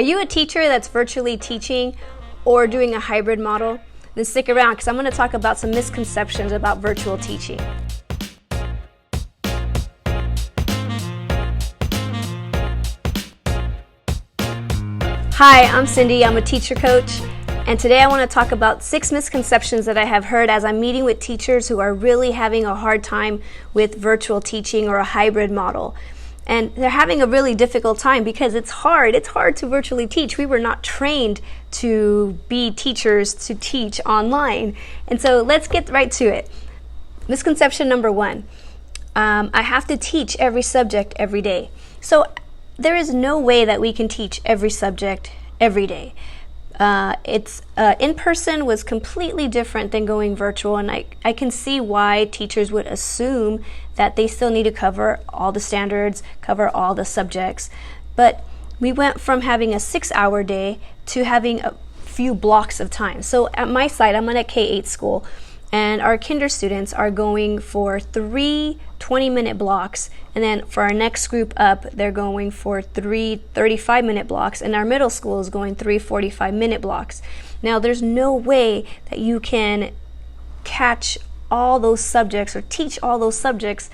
Are you a teacher that's virtually teaching or doing a hybrid model? Then stick around because I'm going to talk about some misconceptions about virtual teaching. Hi, I'm Cindy. I'm a teacher coach, and today I want to talk about 6 misconceptions that I have heard as I'm meeting with teachers who are really having a hard time with virtual teaching or a hybrid model. And they're having a really difficult time because it's hard. It's hard to virtually teach. We were not trained to be teachers to teach online. And so let's get right to it. Misconception number 1. I have to teach every subject every day. So there is no way that we can teach every subject every day. In-person was completely different than going virtual, and I can see why teachers would assume that they still need to cover all the standards, cover all the subjects. But we went from having a 6-hour day to having a few blocks of time. So at my site, I'm at a K-8 school, and our kinder students are going for 3 20-minute blocks, and then for our next group up, they're going for 3 35-minute blocks, and our middle school is going 3 45-minute blocks. Now, there's no way that you can catch all those subjects or teach all those subjects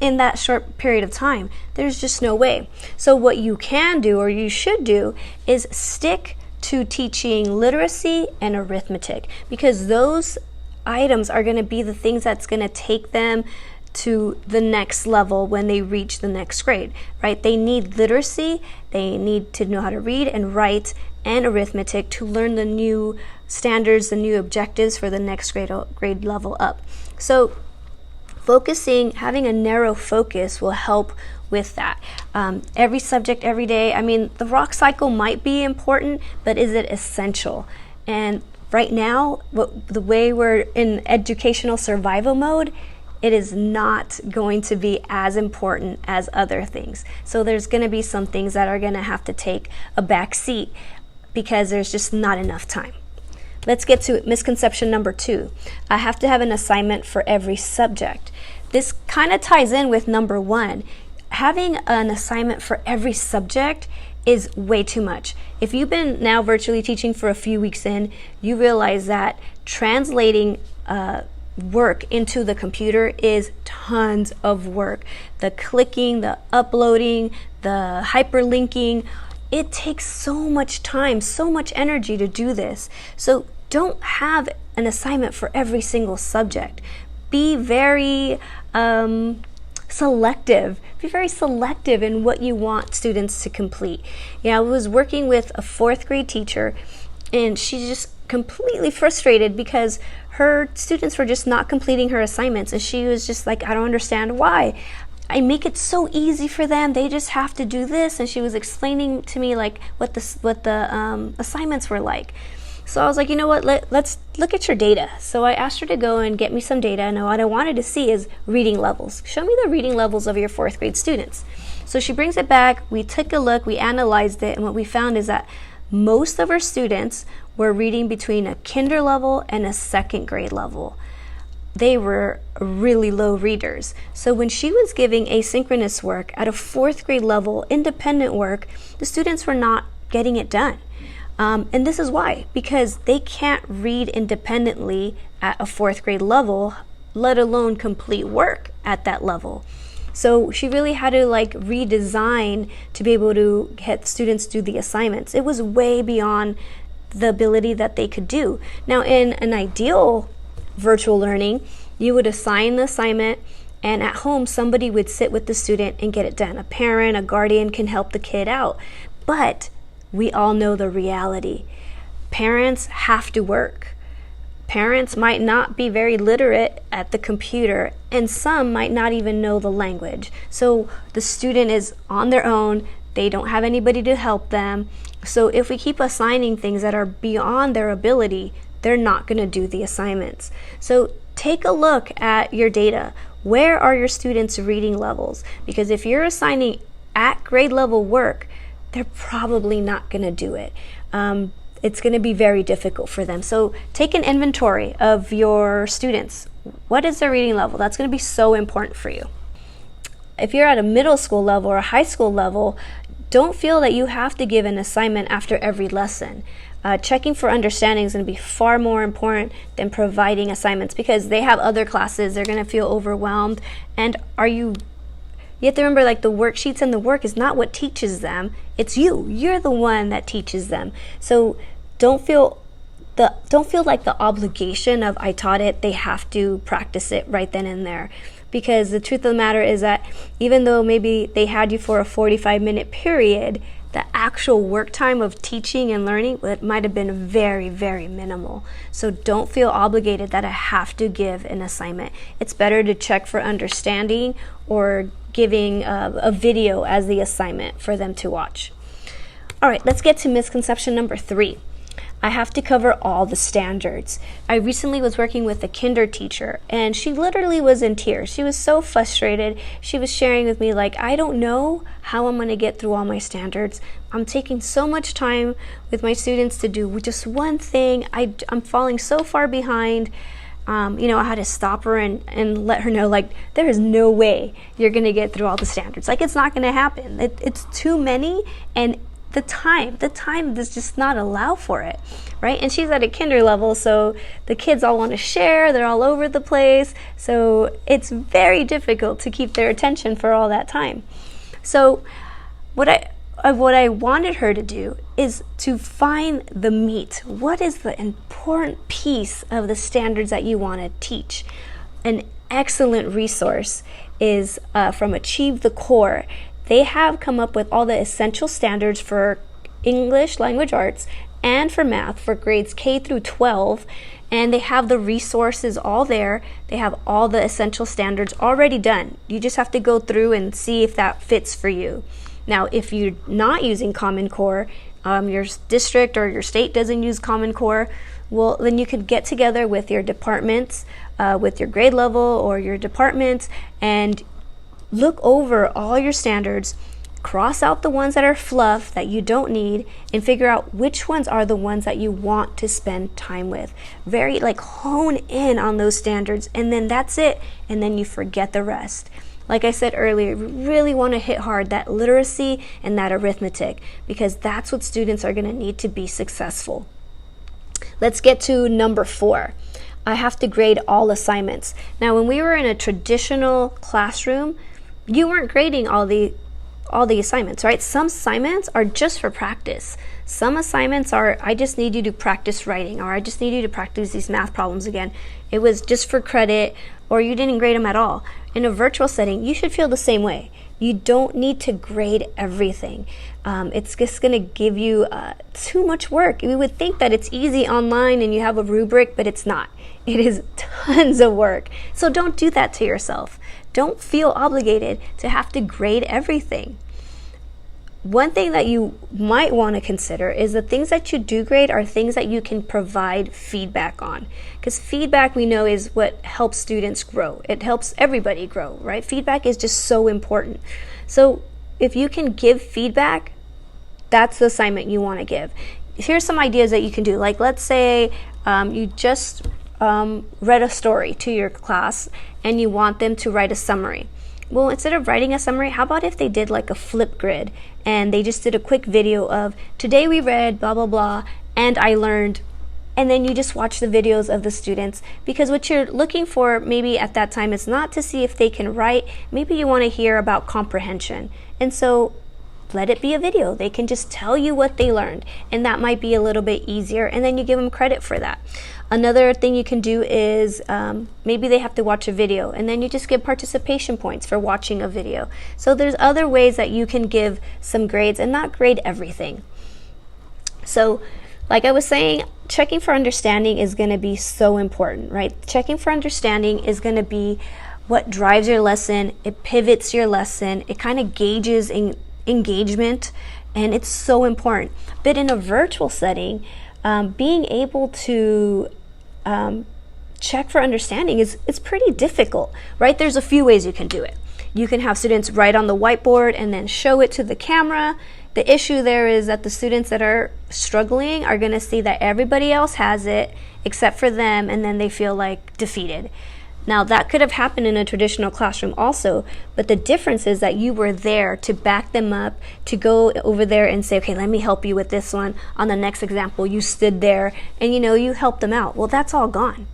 in that short period of time. There's just no way. So what you can do, or you should do, is stick to teaching literacy and arithmetic, because those items are going to be the things that's going to take them to the next level when they reach the next grade, right? They need literacy, they need to know how to read and write and arithmetic to learn the new standards, the new objectives for the next grade level up. So having a narrow focus will help with that. Every subject, every day. I mean, the rock cycle might be important, but is it essential? And right now, the way we're in educational survival mode, it is not going to be as important as other things. So there's going to be some things that are going to have to take a back seat because there's just not enough time. Let's get to misconception number 2. I have to have an assignment for every subject. This kind of ties in with number 1. Having an assignment for every subject is way too much. If you've been now virtually teaching for a few weeks in, you realize that translating work into the computer is tons of work. The clicking, the uploading, the hyperlinking, it takes so much time, so much energy to do this. So don't have an assignment for every single subject. Be very selective. Be very selective in what you want students to complete. Yeah, I was working with a 4th grade teacher, and she's just completely frustrated because her students were just not completing her assignments, and she was just like, I don't understand why. I make it so easy for them. They just have to do this. And she was explaining to me like what the assignments were like. So I was like, you know what, let's look at your data. So I asked her to go and get me some data, and what I wanted to see is reading levels. Show me the reading levels of your 4th grade students. So she brings it back, we took a look, we analyzed it, and what we found is that most of our students were reading between a kinder level and a 2nd grade level. They were really low readers. So when she was giving asynchronous work at a 4th grade level, independent work, the students were not getting it done. And this is why, because they can't read independently at a 4th grade level, let alone complete work at that level. So she really had to redesign to be able to get students do the assignments. It was way beyond the ability that they could do. Now, in an ideal virtual learning, you would assign the assignment, and at home somebody would sit with the student and get it done. A parent, a guardian can help the kid out. But we all know the reality. Parents have to work. Parents might not be very literate at the computer, and some might not even know the language. So the student is on their own. They don't have anybody to help them. So if we keep assigning things that are beyond their ability, they're not going to do the assignments. So take a look at your data. Where are your students' reading levels? Because if you're assigning at grade level work, they're probably not going to do it. It's going to be very difficult for them. So take an inventory of your students. What is their reading level? That's going to be so important for you. If you're at a middle school level or a high school level, don't feel that you have to give an assignment after every lesson. Checking for understanding is going to be far more important than providing assignments, because they have other classes, they're going to feel overwhelmed. And you have to remember, like, the worksheets and the work is not what teaches them, it's you're the one that teaches them. So don't feel like the obligation of I taught it, they have to practice it right then and there. Because the truth of the matter is that even though maybe they had you for a 45-minute period, the actual work time of teaching and learning, it might have been very, very minimal. So don't feel obligated that I have to give an assignment. It's better to check for understanding or giving a video as the assignment for them to watch. All right, let's get to misconception number 3. I have to cover all the standards. I recently was working with a kinder teacher, and she literally was in tears. She was so frustrated. She was sharing with me, like, I don't know how I'm going to get through all my standards. I'm taking so much time with my students to do just one thing. I'm falling so far behind. I had to stop her and let her know, like, there is no way you're going to get through all the standards. Like, it's not going to happen. It's too many, and the time does just not allow for it, right? And she's at a kinder level, so the kids all want to share, they're all over the place, so it's very difficult to keep their attention for all that time. So what I wanted her to do is to find the meat. What is the important piece of the standards that you want to teach? An excellent resource is from Achieve the Core. They have come up with all the essential standards for English language arts and for math for grades K through 12, and they have the resources all there. They have all the essential standards already done. You just have to go through and see if that fits for you. Now, if you're not using Common Core, your district or your state doesn't use Common Core, well, then you could get together with your departments, with your grade level or your departments, and look over all your standards, cross out the ones that are fluff that you don't need, and figure out which ones are the ones that you want to spend time with. Hone in on those standards, and then that's it, and then you forget the rest. Like I said earlier, we really want to hit hard that literacy and that arithmetic, because that's what students are going to need to be successful. Let's get to number 4. I have to grade all assignments. Now, when we were in a traditional classroom, you weren't grading all the assignments, right? Some assignments are just for practice. Some assignments are, I just need you to practice writing, or I just need you to practice these math problems again. It was just for credit, or you didn't grade them at all. In a virtual setting, you should feel the same way. You don't need to grade everything. It's just going to give you too much work. We would think that it's easy online and you have a rubric, but it's not. It is tons of work. So don't do that to yourself. Don't feel obligated to have to grade everything. One thing that you might want to consider is the things that you do grade are things that you can provide feedback on. Because feedback, we know, is what helps students grow. It helps everybody grow, right? Feedback is just so important. So if you can give feedback, that's the assignment you want to give. Here's some ideas that you can do. Like, let's say you just read a story to your class and you want them to write a summary. Well, instead of writing a summary, how about if they did like a flip grid and they just did a quick video of, today we read blah, blah, blah, and I learned, and then you just watch the videos of the students, because what you're looking for maybe at that time is not to see if they can write, maybe you want to hear about comprehension. And so let it be a video. They can just tell you what they learned, and that might be a little bit easier, and then you give them credit for that. Another thing you can do is maybe they have to watch a video, and then you just give participation points for watching a video. So there's other ways that you can give some grades and not grade everything. So like I was saying, checking for understanding is going to be so important, right? Checking for understanding is going to be what drives your lesson. It pivots your lesson. It kind of gauges engagement, and it's so important. But in a virtual setting, being able to check for understanding it's pretty difficult, right? There's a few ways you can do it. You can have students write on the whiteboard and then show it to the camera. The issue there is that the students that are struggling are going to see that everybody else has it except for them, and then they feel like defeated. Now, that could have happened in a traditional classroom also, but the difference is that you were there to back them up, to go over there and say, okay, let me help you with this one. On the next example, you stood there and you helped them out. Well, that's all gone.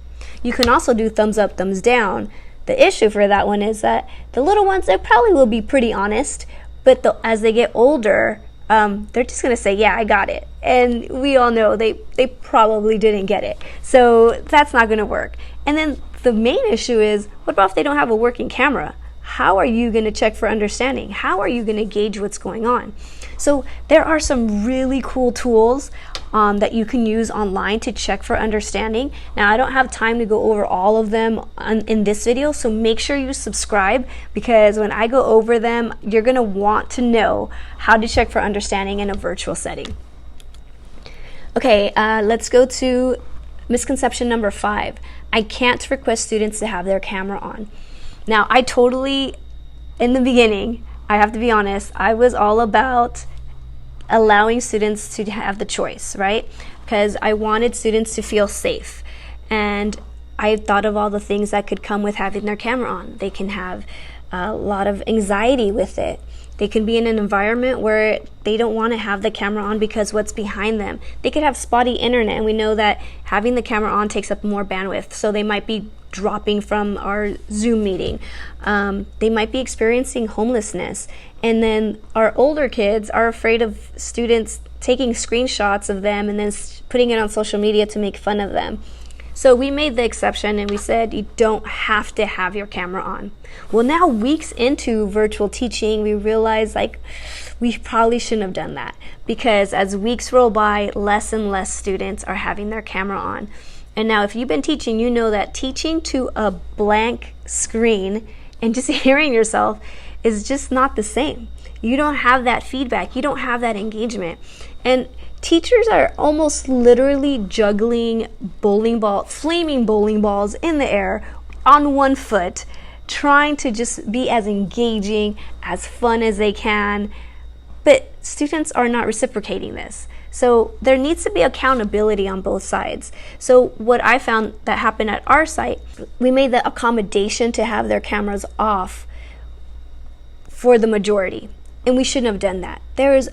You can also do thumbs up, thumbs down. The issue for that one is that the little ones, they probably will be pretty honest, but as they get older, they're just going to say, yeah, I got it. And we all know they probably didn't get it. So that's not going to work. And then the main issue is, what about if they don't have a working camera? How are you going to check for understanding? How are you going to gauge what's going on? So there are some really cool tools that you can use online to check for understanding. Now, I don't have time to go over all of them in this video, so make sure you subscribe, because when I go over them, you're going to want to know how to check for understanding in a virtual setting. Okay, let's go to misconception number 5. I can't request students to have their camera on. Now, in the beginning, I have to be honest, I was all about allowing students to have the choice, right? Because I wanted students to feel safe. And I thought of all the things that could come with having their camera on. They can have a lot of anxiety with it. They can be in an environment where they don't want to have the camera on because what's behind them. They could have spotty internet, and we know that having the camera on takes up more bandwidth. So they might be dropping from our Zoom meeting. They might be experiencing homelessness. And then our older kids are afraid of students taking screenshots of them and then putting it on social media to make fun of them. So we made the exception and we said you don't have to have your camera on. Well, now weeks into virtual teaching, we realize we probably shouldn't have done that, because as weeks roll by, less and less students are having their camera on. And now if you've been teaching, you know that teaching to a blank screen and just hearing yourself is just not the same. You don't have that feedback. You don't have that engagement. And teachers are almost literally juggling flaming bowling balls in the air on one foot, trying to just be as engaging, as fun as they can. But students are not reciprocating this. So there needs to be accountability on both sides. So what I found that happened at our site, we made the accommodation to have their cameras off for the majority. And we shouldn't have done that. There is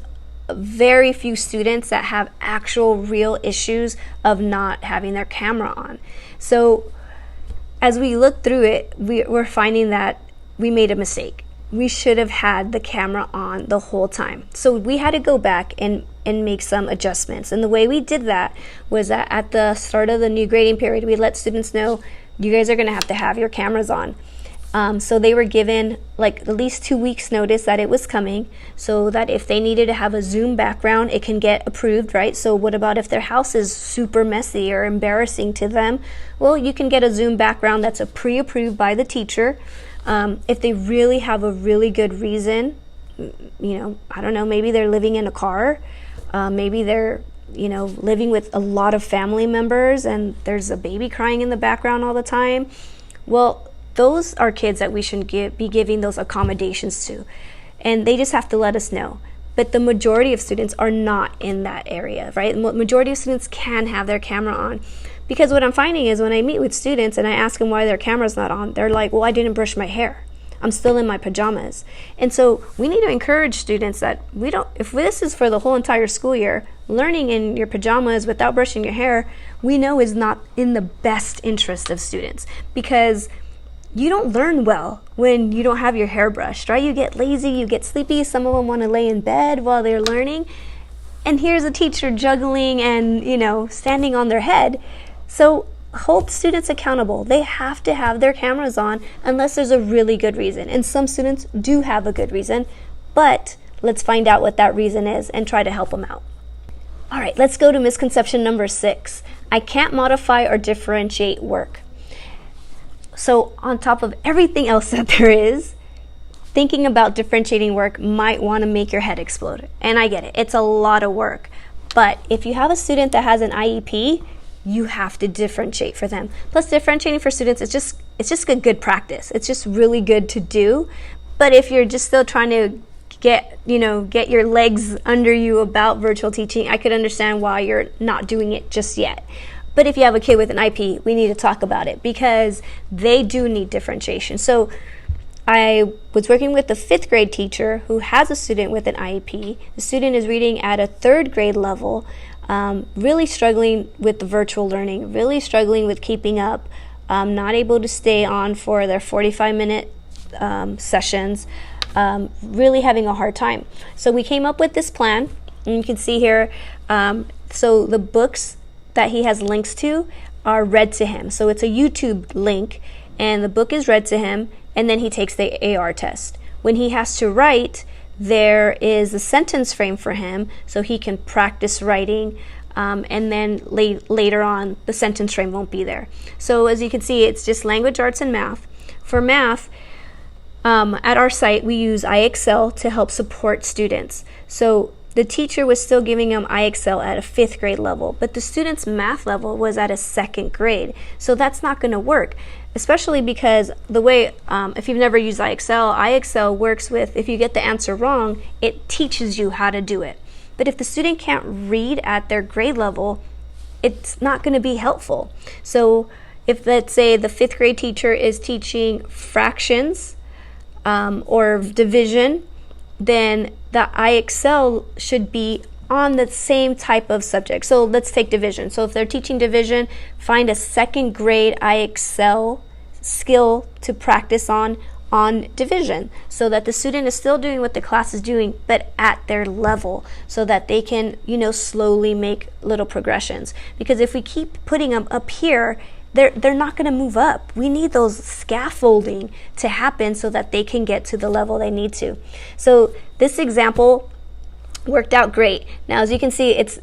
very few students that have actual real issues of not having their camera on. So as we look through it, we're finding that we made a mistake. We should have had the camera on the whole time. So we had to go back and make some adjustments. And the way we did that was that at the start of the new grading period, we let students know, you guys are going to have your cameras on. So they were given at least 2 weeks notice that it was coming, so that if they needed to have a Zoom background, it can get approved, right? So what about if their house is super messy or embarrassing to them? Well, you can get a Zoom background that's pre-approved by the teacher. If they really have a really good reason, I don't know, maybe they're living in a car, maybe they're living with a lot of family members and there's a baby crying in the background all the time. Well, those are kids that we shouldn't be giving those accommodations to, and they just have to let us know. But the majority of students are not in that area, right? The majority of students can have their camera on, because what I'm finding is when I meet with students and I ask them why their camera's not on, they're like, well, I didn't brush my hair. I'm still in my pajamas. And so we need to encourage students that if this is for the whole entire school year, learning in your pajamas without brushing your hair, we know is not in the best interest of students, because you don't learn well when you don't have your hair brushed, right? You get lazy, you get sleepy. Some of them want to lay in bed while they're learning. And here's a teacher juggling and, standing on their head. So hold students accountable. They have to have their cameras on unless there's a really good reason. And some students do have a good reason, but let's find out what that reason is and try to help them out. All right, let's go to misconception number 6. I can't modify or differentiate work. So on top of everything else that there is, thinking about differentiating work might want to make your head explode. And I get it. It's a lot of work. But if you have a student that has an IEP, you have to differentiate for them. Plus, differentiating for students, it's just good practice. It's just really good to do. But if you're just still trying to get your legs under you about virtual teaching, I could understand why you're not doing it just yet. But if you have a kid with an IEP, we need to talk about it because they do need differentiation. So I was working with a 5th grade teacher who has a student with an IEP. The student is reading at a 3rd grade level, really struggling with the virtual learning, really struggling with keeping up, not able to stay on for their 45-minute sessions, really having a hard time. So we came up with this plan, and you can see here, so the books that he has links to are read to him. So it's a YouTube link, and the book is read to him, and then he takes the AR test. When he has to write, there is a sentence frame for him so he can practice writing, and then later on the sentence frame won't be there. So as you can see, it's just language arts and math. For math, at our site we use IXL to help support students. So the teacher was still giving him IXL at a 5th grade level, but the student's math level was at a 2nd grade. So that's not going to work, especially because the way, if you've never used IXL works with, if you get the answer wrong, it teaches you how to do it. But if the student can't read at their grade level, it's not going to be helpful. So if, let's say, the 5th grade teacher is teaching fractions or division, then the IXL should be on the same type of subject. So let's take division. So if they're teaching division, find a 2nd grade IXL skill to practice on division, so that the student is still doing what the class is doing, but at their level, so that they can, slowly make little progressions. Because if we keep putting them up here, they're not going to move up. We need those scaffolding to happen so that they can get to the level they need to. So this example worked out great. Now, as you can see, it's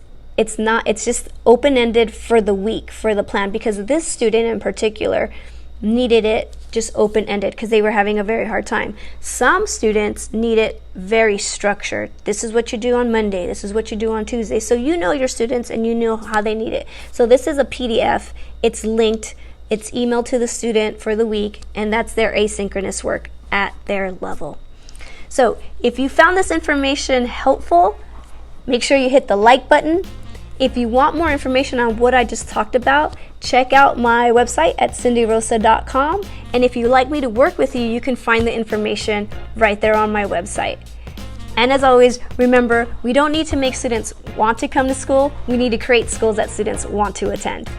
just open-ended for the week, for the plan, because this student in particular needed it just open-ended because they were having a very hard time. Some students need it very structured. This is what you do on Monday. This is what you do on Tuesday. So you know your students and you know how they need it. So this is a PDF. It's linked. It's emailed to the student for the week, and that's their asynchronous work at their level. So if you found this information helpful, make sure you hit the like button. If you want more information on what I just talked about, check out my website at cindyrosa.com. And if you'd like me to work with you, you can find the information right there on my website. And as always, remember, we don't need to make students want to come to school. We need to create schools that students want to attend.